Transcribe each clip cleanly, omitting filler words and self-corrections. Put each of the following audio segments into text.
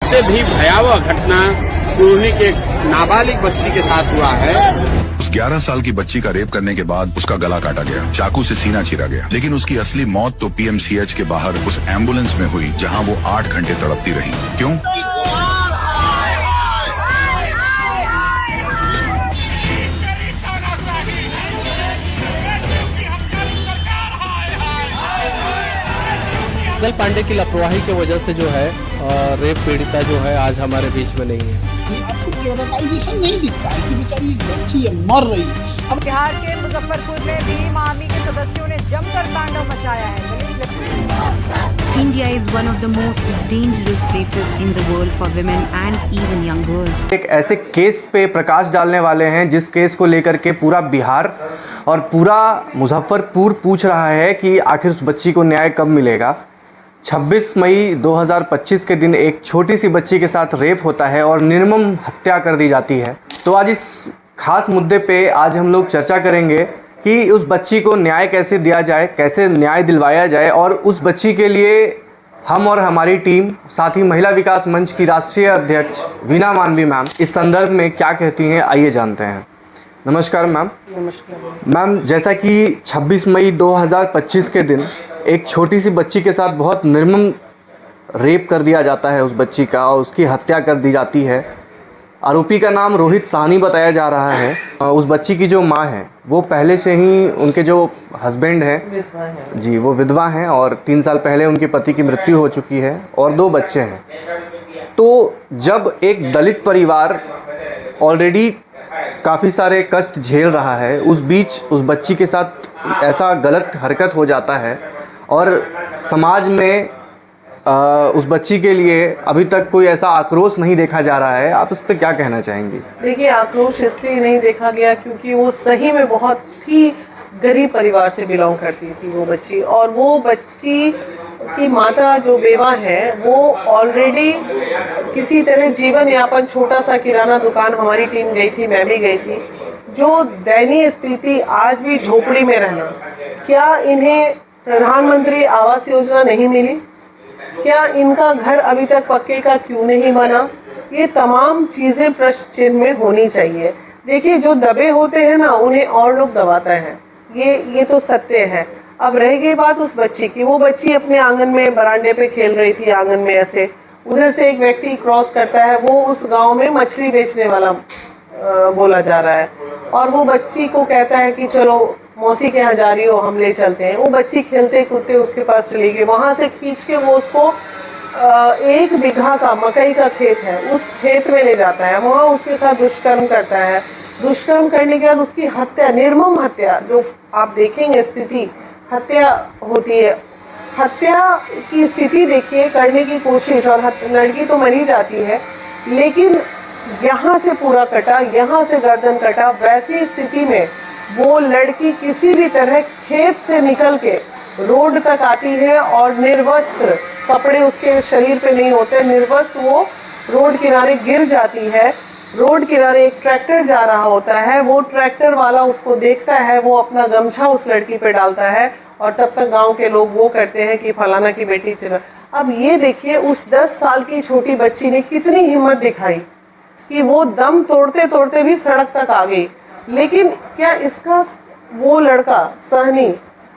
इससे भी भयावह घटना सिवनी के नाबालिग बच्ची के साथ हुआ है। उस 11 साल की बच्ची का रेप करने के बाद उसका गला काटा गया, चाकू से सीना चीरा गया, लेकिन उसकी असली मौत तो पीएमसीएच के बाहर उस एम्बुलेंस में हुई जहां वो 8 घंटे तड़पती रही। क्यों? मंगल पांडे की लापरवाही की वजह से जो है रेप पीड़िता जो है आज हमारे बीच में नहीं है। आपको प्राइवेटाइजेशन नहीं दिखता है कि बेचारी बच्ची है, मर रही है। अब बिहार के मुजफ्फरपुर में भीम आर्मी के सदस्यों ने जमकर तांडव मचाया है। India is one of the most dangerous places in the world for women and even young girls. एक ऐसे केस पे प्रकाश डालने वाले हैं जिस केस को लेकर के पूरा बिहार और पूरा मुजफ्फरपुर पूछ रहा है कि आखिर उस बच्ची को न्याय कब मिलेगा। 26 मई 2025 के दिन एक छोटी सी बच्ची के साथ रेप होता है और निर्मम हत्या कर दी जाती है। तो आज इस खास मुद्दे पे आज हम लोग चर्चा करेंगे कि उस बच्ची को न्याय कैसे दिया जाए, कैसे न्याय दिलवाया जाए और उस बच्ची के लिए हम और हमारी टीम, साथ ही महिला विकास मंच की राष्ट्रीय अध्यक्ष वीना मानवी मैम इस संदर्भ में क्या कहती हैं, आइए जानते हैं। नमस्कार मैम। नमस्कार मैम, जैसा कि 26 मई 2025 के दिन एक छोटी सी बच्ची के साथ बहुत निर्मम रेप कर दिया जाता है उस बच्ची का और उसकी हत्या कर दी जाती है। आरोपी का नाम रोहित साहनी बताया जा रहा है। उस बच्ची की जो माँ है वो पहले से ही, उनके जो हस्बैंड हैं जी, वो विधवा हैं और 3 साल पहले उनके पति की मृत्यु हो चुकी है और 2 बच्चे हैं। तो जब एक दलित परिवार ऑलरेडी काफ़ी सारे कष्ट झेल रहा है, उस बीच उस बच्ची के साथ ऐसा गलत हरकत हो जाता है और समाज में उस बच्ची के लिए अभी तक कोई ऐसा आक्रोश नहीं देखा जा रहा है। आप इस पर क्या कहना चाहेंगी? देखिए, आक्रोश इसलिए नहीं देखा गया क्योंकि वो सही में बहुत ही गरीब परिवार से बिलोंग करती थी वो बच्ची, और वो बच्ची की माता जो बेवा है वो ऑलरेडी किसी तरह जीवन यापन, छोटा सा किराना दुकान, हमारी टीम गई थी, मैं भी गई थी। जो दयनीय स्थिति, आज भी झोपड़ी में रहना, क्या इन्हें प्रधानमंत्री आवास योजना नहीं मिली? क्या इनका घर अभी तक पक्के का क्यों नहीं बना? ये तमाम चीज़ें प्रश्न चिन्ह में होनी चाहिए। देखिए, जो दबे होते हैं ना, उन्हें और लोग दबाते हैं, ये तो सत्य है। अब रह गई बात उस बच्ची की, वो बच्ची अपने आंगन में बरामदे पे खेल रही थी, आंगन में ऐसे उधर से एक व्यक्ति क्रॉस करता है, वो उस गांव में मछली बेचने वाला बोला जा रहा है, और वो बच्ची को कहता है कि चलो मौसी के यहाँ जा रही हो, हम ले चलते हैं। वो बच्ची खेलते कूदते उसके पास चली गई, वहाँ से खींच के वो उसको 1 बीघा का मकई का खेत है, उस खेत में ले जाता है, वहाँ उसके साथ दुष्कर्म करता है। दुष्कर्म करने के बाद उसकी हत्या, निर्मम हत्या, जो आप देखेंगे स्थिति, हत्या होती है। हत्या की स्थिति देखिए, करने की कोशिश, और लड़की तो मरी जाती है, लेकिन यहाँ से पूरा कटा, यहाँ से गर्दन कटा। वैसी स्थिति में वो लड़की किसी भी तरह खेत से निकल के रोड तक आती है और निर्वस्त्र, कपड़े उसके शरीर पे नहीं होते, निर्वस्त्र वो रोड किनारे गिर जाती है। रोड किनारे एक ट्रैक्टर जा रहा होता है, वो ट्रैक्टर वाला उसको देखता है, वो अपना गमछा उस लड़की पे डालता है, और तब तक गांव के लोग वो करते हैं कि फलाना की बेटी चला। अब ये देखिए, उस 10 साल की छोटी बच्ची ने कितनी हिम्मत दिखाई कि वो दम तोड़ते तोड़ते भी सड़क तक आ गई। लेकिन क्या इसका वो लड़का सहनी,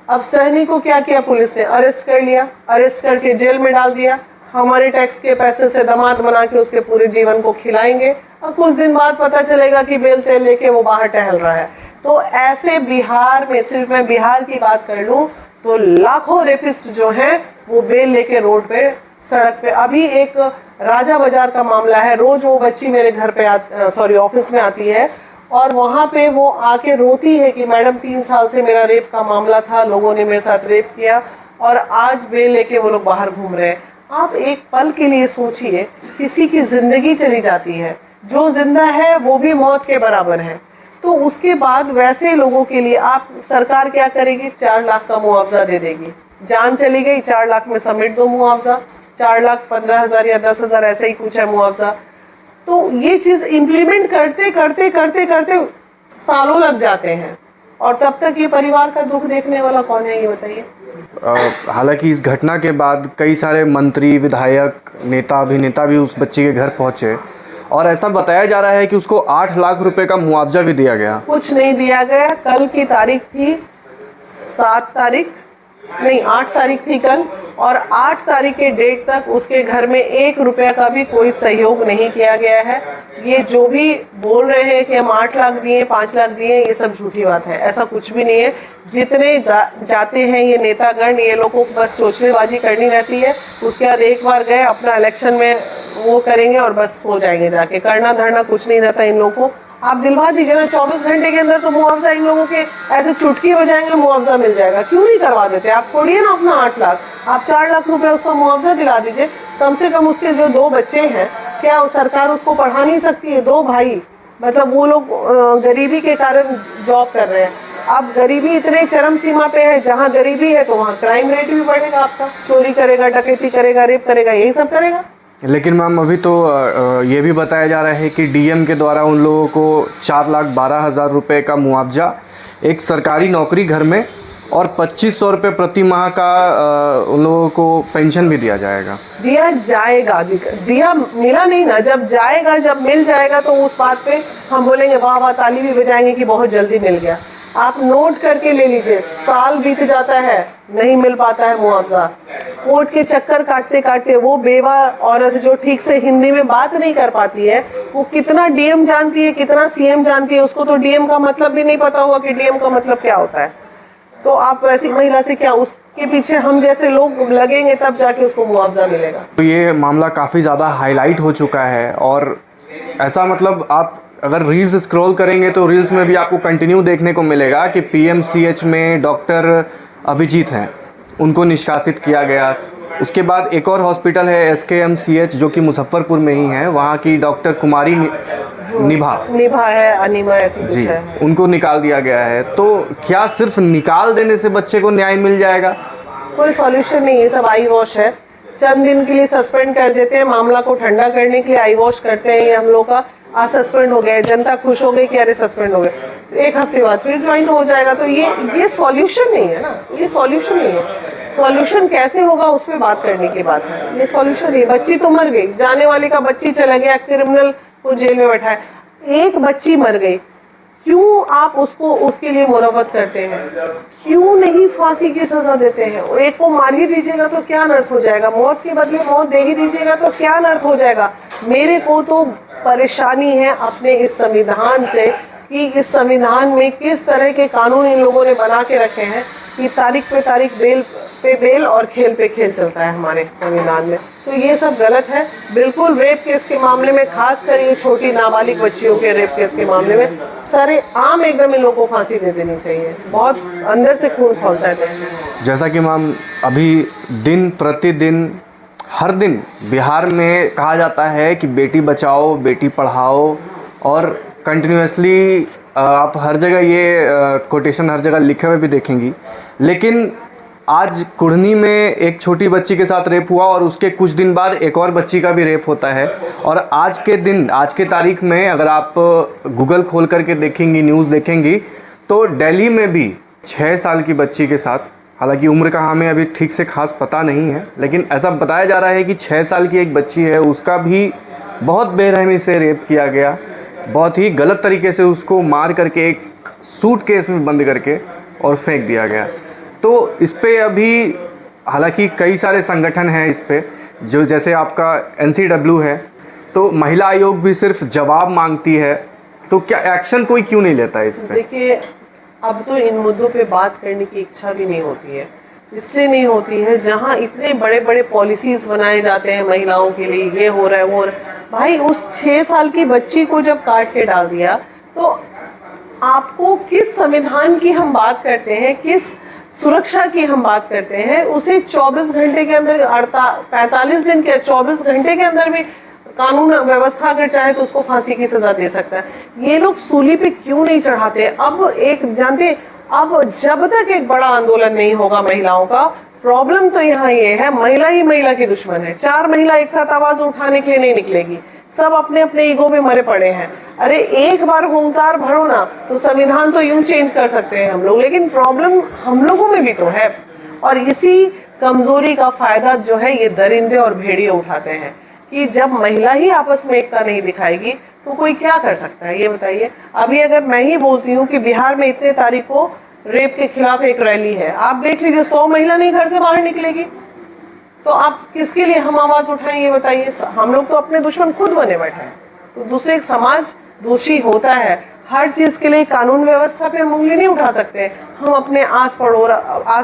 अब सहनी को क्या किया पुलिस ने? अरेस्ट कर लिया, अरेस्ट करके जेल में डाल दिया। हमारे टैक्स के पैसे से दामाद बना के उसके पूरे जीवन को खिलाएंगे, और कुछ दिन बाद पता चलेगा कि बेल तेल लेके वो बाहर टहल रहा है। तो ऐसे बिहार में, सिर्फ मैं बिहार की बात कर लूं तो लाखों रेपिस्ट जो हैं वो बेल लेके रोड पे, सड़क पे। अभी एक राजा बाजार का मामला है, रोज वो बच्ची मेरे घर पे ऑफिस में आती है, और वहाँ पे वो आके रोती है कि मैडम 3 साल से मेरा रेप का मामला था, लोगों ने मेरे साथ रेप किया, और आज बेल लेके वो लोग बाहर घूम रहे हैं। आप एक पल के लिए सोचिए, किसी की जिंदगी चली जाती है, जो जिंदा है वो भी मौत के बराबर है, तो उसके बाद वैसे लोगों के लिए आप सरकार क्या करेगी? 4 लाख का मुआवजा दे देगी। जान चली गई, 4 लाख में समेट दो मुआवजा, 4,15,000 या 10,000 ऐसे ही कुछ है मुआवजा। तो ये चीज इम्प्लीमेंट करते करते करते करते सालों लग जाते हैं, और तब तक ये परिवार का दुख देखने वाला कौन है, ये बताइए। हालांकि इस घटना के बाद कई सारे मंत्री, विधायक, नेता, अभिनेता भी उस बच्ची के घर पहुंचे और ऐसा बताया जा रहा है कि उसको 8 लाख रुपए का मुआवजा भी दिया गया। कुछ नहीं दिया गया। कल की तारीख थी 8 तारीख थी कल, और 8 तारीख के डेट तक उसके घर में 1 रुपया का भी कोई सहयोग नहीं किया गया है। ये जो भी बोल रहे हैं कि हम 8 लाख दिए, 5 लाख दिए, ये सब झूठी बात है। ऐसा कुछ भी नहीं है। जितने जाते हैं ये नेतागण, ये लोगों को बस चोचलेबाजी करनी रहती है। उसके बाद एक बार गए अपना इलेक्शन में वो करेंगे और बस हो जाएंगे, जाके करना धरना कुछ नहीं रहता इन लोगों को। आप दिलवा दीजिए ना, 24 घंटे के अंदर तो मुआवजा इन लोगों के ऐसे चुटकी हो जाएंगे, मुआवजा मिल जाएगा। क्यों नहीं करवा देते? आप छोड़िए ना अपना 8 लाख, आप 4 लाख रुपए उसका मुआवजा दिला दीजिए। कम से कम उसके जो 2 बच्चे हैं, क्या सरकार उसको पढ़ा नहीं सकती है? 2 भाई, मतलब वो लोग गरीबी के कारण जॉब कर रहे हैं। अब गरीबी इतने चरम सीमा पे है, जहाँ गरीबी है तो वहाँ क्राइम रेट भी बढ़ेगा आपका। चोरी करेगा, डकैती करेगा, रेप करेगा, यही सब करेगा। लेकिन मैम अभी तो ये भी बताया जा रहा है कि डीएम के द्वारा उन लोगों को 4,12,000 रुपये का मुआवजा, एक सरकारी नौकरी घर में, और 2500 रुपये प्रति माह का उन लोगों को पेंशन भी दिया जाएगा। दिया जाएगा, दिया मिला नहीं ना। जब जाएगा, जब मिल जाएगा तो उस बात पे हम बोलेंगे वाह वाह, ताली भी बजाएंगे कि बहुत जल्दी मिल गया। आप नोट करके ले लीजिए, साल बीत जाता है, नहीं मिल पाता है मुआवजा। कोर्ट के चक्कर काटते काटते वो बेवा औरत जो ठीक से हिंदी में बात नहीं कर पाती है, वो कितना डीएम जानती है, कितना सीएम जानती है। उसको तो डीएम का मतलब भी नहीं पता होगा कि डीएम का मतलब क्या होता है। तो आप ऐसी महिला से क्या, उसके पीछे हम जैसे लोग लगेंगे तब जाके उसको मुआवजा मिलेगा। तो ये मामला काफ़ी ज़्यादा हाईलाइट हो चुका है, और ऐसा मतलब आप अगर रील्स स्क्रॉल करेंगे तो रील्स में भी आपको कंटिन्यू देखने को मिलेगा कि पीएमसीएच में डॉक्टर अभिजीत हैं, उनको निष्कासित किया गया। उसके बाद एक और हॉस्पिटल है एसकेएमसीएच जो कि मुजफ्फरपुर में ही है, वहाँ की डॉक्टर कुमारी निभा है, अनिमा ऐसी कुछ जी है, उनको निकाल दिया गया है। तो क्या सिर्फ निकाल देने से बच्चे को न्याय मिल जाएगा? कोई सॉल्यूशन नहीं है। सब आई वॉश है। चंद दिन के लिए सस्पेंड कर देते हैं, मामला को ठंडा करने के लिए आई वॉश करते हैं। ये हम लोग का आज सस्पेंड हो गया, जनता खुश हो गई कि अरे सस्पेंड हो गए, तो 1 हफ्ते बाद फिर ज्वाइन हो जाएगा। तो ये सॉल्यूशन नहीं है ना, ये सॉल्यूशन नहीं है। सॉल्यूशन कैसे होगा उस पर बात करने की बात है, ये सॉल्यूशन नहीं। बच्ची तो मर गई, जाने वाली का बच्ची चला गया, क्रिमिनल को जेल में बैठाया। एक बच्ची मर गई, क्यों आप उसको उसके लिए मुरवत करते हैं? क्यों नहीं फांसी की सजा देते हैं? एक को मार ही दीजिएगा तो क्या अनर्थ हो जाएगा? मौत के बदले मौत दे ही दीजिएगा तो क्या अनर्थ हो जाएगा? मेरे को तो परेशानी है अपने इस संविधान से कि इस संविधान में किस तरह के कानून इन लोगों ने बना के रखे हैं कि तारीख पे तारीख, बेल पे बेल और खेल पे खेल चलता है हमारे संविधान में। तो ये सब गलत है बिल्कुल। रेप केस के मामले में, खासकर ये छोटी नाबालिग बच्चियों के रेप केस के मामले में सरेआम एकदम इन लोगों को फांसी दे देनी चाहिए। बहुत अंदर से खून खौलता है। जैसा कि मैम अभी दिन प्रतिदिन हर दिन बिहार में कहा जाता है कि बेटी बचाओ, बेटी पढ़ाओ, और कंटिन्यूसली आप हर जगह ये कोटेशन हर जगह लिखे हुए भी देखेंगी। लेकिन आज कुढ़नी में एक छोटी बच्ची के साथ रेप हुआ और उसके कुछ दिन बाद एक और बच्ची का भी रेप होता है। और आज के दिन, आज के तारीख में अगर आप गूगल खोल करके देखेंगी, न्यूज़ देखेंगी, तो दिल्ली में भी 6 साल की बच्ची के साथ, हालांकि उम्र का हमें अभी ठीक से खास पता नहीं है, लेकिन ऐसा बताया जा रहा है कि 6 साल की एक बच्ची है, उसका भी बहुत बेरहमी से रेप किया गया। बहुत ही गलत तरीके से उसको मार करके एक सूटकेस में बंद करके और फेंक दिया गया। तो इस पे अभी हालांकि कई सारे संगठन हैं इस पे, जो जैसे आपका NCW है, तो महिला आयोग भी सिर्फ जवाब मांगती है। तो क्या एक्शन कोई क्यों नहीं लेता है इस पे? देखिए, अब तो इन मुद्दों पे बात करने की इच्छा भी नहीं होती है। इसलिए नहीं होती है जहाँ इतने बड़े बड़े पॉलिसीज बनाए जाते हैं महिलाओं के लिए, ये हो रहा है वो हो रहा है। भाई उस 6 साल की बच्ची को जब काट के डाल दिया, तो आपको किस संविधान की हम बात करते हैं, किस सुरक्षा की हम बात करते हैं? उसे 24 घंटे के अंदर, 45 दिन के 24 घंटे के अंदर भी कानून व्यवस्था अगर चाहे तो उसको फांसी की सजा दे सकता है। ये लोग सूली पे क्यों नहीं चढ़ाते? अब एक जानते, अब जब तक एक बड़ा आंदोलन नहीं होगा महिलाओं का, प्रॉब्लम तो यहाँ ये है, महिला ही महिला की दुश्मन है। 4 महिला एक साथ आवाज उठाने के लिए नहीं निकलेगी, सब अपने अपने ईगो में मरे पड़े हैं। अरे एक बार हुंकार भरो ना, तो संविधान तो यूं चेंज कर सकते हैं हम लोग, लेकिन प्रॉब्लम हम लोगों में भी तो है। और इसी कमजोरी का फायदा जो है ये दरिंदे और भेड़िए उठाते हैं कि जब महिला ही आपस में एकता नहीं दिखाएगी तो कोई क्या कर सकता है, ये बताइए। अभी अगर मैं ही बोलती हूँ कि बिहार में इतने तारीख को रेप के खिलाफ एक रैली है, आप देख लीजिए 100 महिला नहीं घर से बाहर निकलेगी, तो आप किसके लिए हम आवाज उठाएं, ये बताइए। हम लोग तो अपने दुश्मन खुद बने बैठे हैं, तो दूसरे समाज दोषी होता है। हर चीज के लिए कानून व्यवस्था पे हम उंगली नहीं उठा सकते। हम अपने आस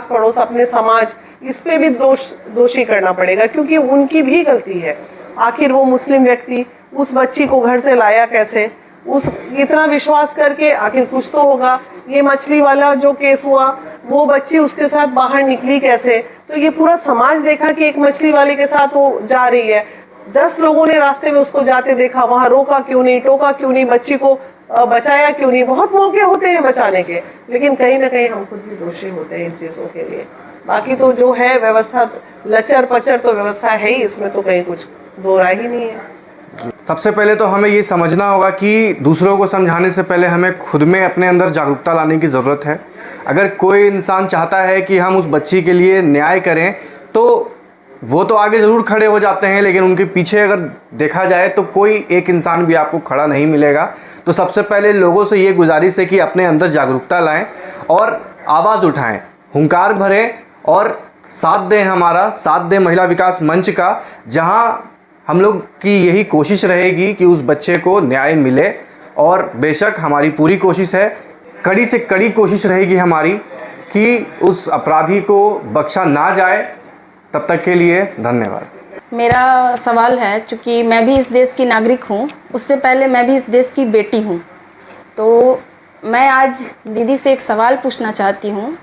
पड़ोस अपने समाज, इस पे भी दोषी करना पड़ेगा, क्योंकि उनकी भी गलती है। आखिर वो मुस्लिम व्यक्ति उस बच्ची को घर से लाया कैसे, उस इतना विश्वास करके, आखिर कुछ तो होगा। ये मछली वाला जो केस हुआ, वो बच्ची उसके साथ बाहर निकली कैसे, तो ये पूरा समाज देखा कि एक मछली वाले के साथ वो जा रही है। 10 लोगों ने रास्ते में उसको जाते देखा, वहां रोका क्यों नहीं, टोका क्यों नहीं, बच्ची को बचाया क्यों नहीं। बहुत मौके होते हैं बचाने के, लेकिन कहीं ना कहीं हम खुद भी दोषी होते हैं इन चीजों के लिए। बाकी तो जो है व्यवस्था लचर पचर तो व्यवस्था है ही, इसमें तो कहीं कुछ दो राय ही नहीं है। सबसे पहले तो हमें ये समझना होगा कि दूसरों को समझाने से पहले हमें खुद में अपने अंदर जागरूकता लाने की ज़रूरत है। अगर कोई इंसान चाहता है कि हम उस बच्ची के लिए न्याय करें तो वो तो आगे ज़रूर खड़े हो जाते हैं, लेकिन उनके पीछे अगर देखा जाए तो कोई एक इंसान भी आपको खड़ा नहीं मिलेगा। तो सबसे पहले लोगों से ये गुजारिश है कि अपने अंदर जागरूकता लाएं और आवाज़ उठाएं, हुंकार भरें और साथ दें, हमारा साथ दें महिला विकास मंच का, जहां हम लोग की यही कोशिश रहेगी कि उस बच्चे को न्याय मिले। और बेशक हमारी पूरी कोशिश है, कड़ी से कड़ी कोशिश रहेगी हमारी कि उस अपराधी को बख्शा ना जाए। तब तक के लिए धन्यवाद। मेरा सवाल है, चूँकि मैं भी इस देश की नागरिक हूँ, उससे पहले मैं भी इस देश की बेटी हूँ, तो मैं आज दीदी से एक सवाल पूछना चाहती हूँ।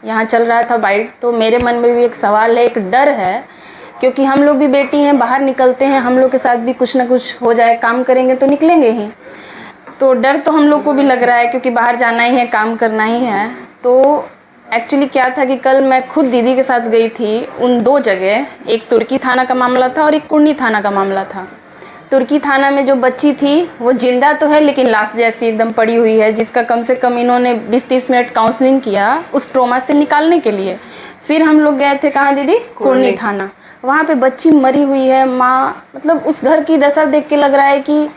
यहाँ चल रहा था बाइट, तो मेरे मन में भी एक सवाल है, एक डर है, क्योंकि हम लोग भी बेटी हैं, बाहर निकलते हैं, हम लोग के साथ भी कुछ ना कुछ हो जाए, काम करेंगे तो निकलेंगे ही, तो डर तो हम लोग को भी लग रहा है, क्योंकि बाहर जाना ही है, काम करना ही है। तो एक्चुअली क्या था कि कल मैं खुद दीदी के साथ गई थी उन 2 जगह, एक तुर्की थाना का मामला था और एक कुंडी थाना का मामला था। तुर्की थाना में जो बच्ची थी वो जिंदा तो है, लेकिन लाश जैसी एकदम पड़ी हुई है, जिसका कम से कम इन्होंने 20-30 मिनट काउंसलिंग किया उस ट्रॉमा से निकालने के लिए। फिर हम लोग गए थे कहाँ दीदी, कुंडी थाना, वहाँ पे बच्ची मरी हुई है, माँ, मतलब उस घर की दशा देख के लग रहा है कि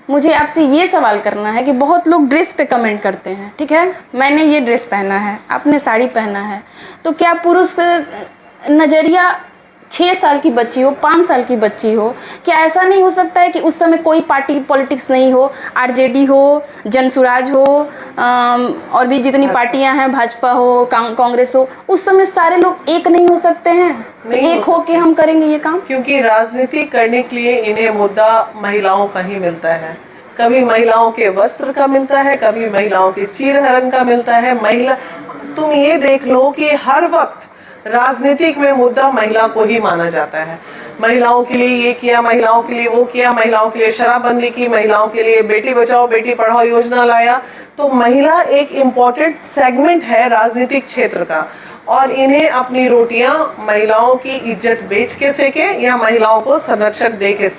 मुझे आपसे ये सवाल करना है कि बहुत लोग ड्रेस पे कमेंट करते हैं, ठीक है, मैंने ये ड्रेस पहना है, आपने साड़ी पहना है, तो क्या पुरुष नज़रिया 6 साल की बच्ची हो, 5 साल की बच्ची हो, क्या ऐसा नहीं हो सकता है कि उस समय कोई पार्टी पॉलिटिक्स नहीं हो, आरजेडी हो, जनसुराज हो, और भी जितनी पार्टियां हैं, भाजपा हो, कांग्रेस हो, उस समय सारे लोग एक नहीं हो सकते हैं? एक हो के हम करेंगे ये काम? क्योंकि राजनीति करने के लिए इन्हें मुद्दा महिलाओं का ही मिलता है। कभी महिलाओं के वस्त्र का मिलता है, कभी महिलाओं के चीरहरण का मिलता है। महिला, तुम ये देख लो कि हर वक्त राजनीतिक में मुद्दा महिला को ही माना जाता है। महिलाओं के लिए ये किया, महिलाओं के लिए वो किया, महिलाओं के लिए शराबबंदी की, महिलाओं के लिए बेटी बचाओ बेटी पढ़ाओ योजना लाया। तो महिला एक इम्पोर्टेंट सेगमेंट है राजनीतिक क्षेत्र का, और इन्हें अपनी रोटियां महिलाओं की इज्जत बेच के सेके या महिलाओं को संरक्षक दे के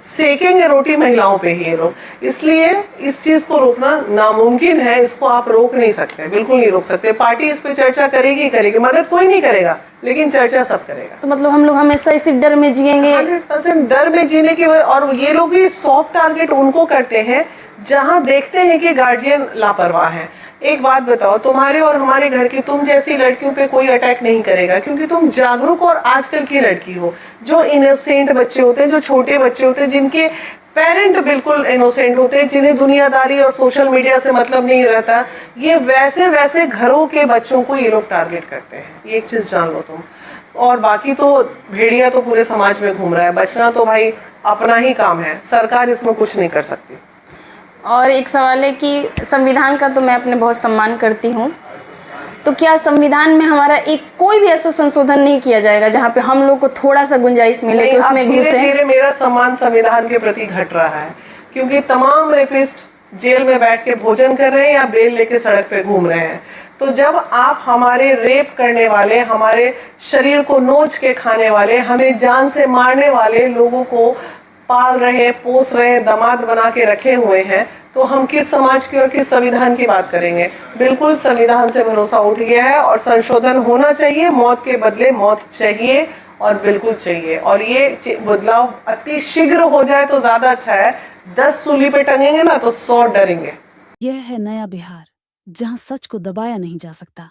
सेकेंगे रोटी महिलाओं पे ही ये लोग। इसलिए इस चीज को रोकना नामुमकिन है, इसको आप रोक नहीं सकते, बिल्कुल नहीं रोक सकते। पार्टी इस पे चर्चा करेगी, मदद कोई नहीं करेगा, लेकिन चर्चा सब करेगा। तो मतलब हम लोग हमेशा इसी डर में जिएंगे? 100% डर में जीने की। और ये लोग भी सॉफ्ट टारगेट उनको करते हैं जहां देखते हैं कि गार्जियन लापरवाह है। एक बात बताओ, तुम्हारे और हमारे घर की तुम जैसी लड़कियों पे कोई अटैक नहीं करेगा, क्योंकि तुम जागरूक और आजकल की लड़की हो। जो इनोसेंट बच्चे होते हैं, जो छोटे बच्चे होते हैं, जिनके पेरेंट बिल्कुल इनोसेंट होते हैं, जिन्हें दुनियादारी और सोशल मीडिया से मतलब नहीं रहता, ये वैसे घरों के बच्चों को ये लोग टारगेट करते हैं। ये एक चीज जान लो तुम। और बाकी तो भेड़िया तो पूरे समाज में घूम रहा है, बचना तो भाई अपना ही काम है, सरकार इसमें कुछ नहीं कर सकती। और एक सवाल है कि संविधान का तो मैं अपने बहुत सम्मान करती हूँ, तो क्या संविधान में हमारा एक कोई भी ऐसा संशोधन नहीं किया जाएगा जहाँ पे हम लोग को थोड़ा सा गुंजाइश मिले कि उसमें घुसे? धीरे-धीरे मेरा सम्मान संविधान के प्रति घट रहा है, क्योंकि तमाम रेपिस्ट जेल में बैठ के भोजन कर रहे हैं या बेल लेके सड़क पे घूम रहे हैं। तो जब आप हमारे रेप करने वाले, हमारे शरीर को नोच के खाने वाले, हमें जान से मारने वाले लोगों को पाल रहे, पोस रहे, दामाद बना के रखे हुए हैं, तो हम किस समाज की और किस संविधान की बात करेंगे। बिल्कुल संविधान से भरोसा उठ गया है और संशोधन होना चाहिए। मौत के बदले मौत चाहिए और बिल्कुल चाहिए, और ये बदलाव अति शीघ्र हो जाए तो ज्यादा अच्छा है। 10 सूली पे टंगेंगे ना तो 100 डरेंगे। यह है नया बिहार, जहां सच को दबाया नहीं जा सकता।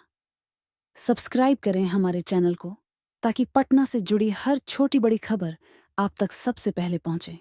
सब्सक्राइब करें हमारे चैनल को ताकि पटना से जुड़ी हर छोटी बड़ी खबर आप तक सबसे पहले पहुंचे।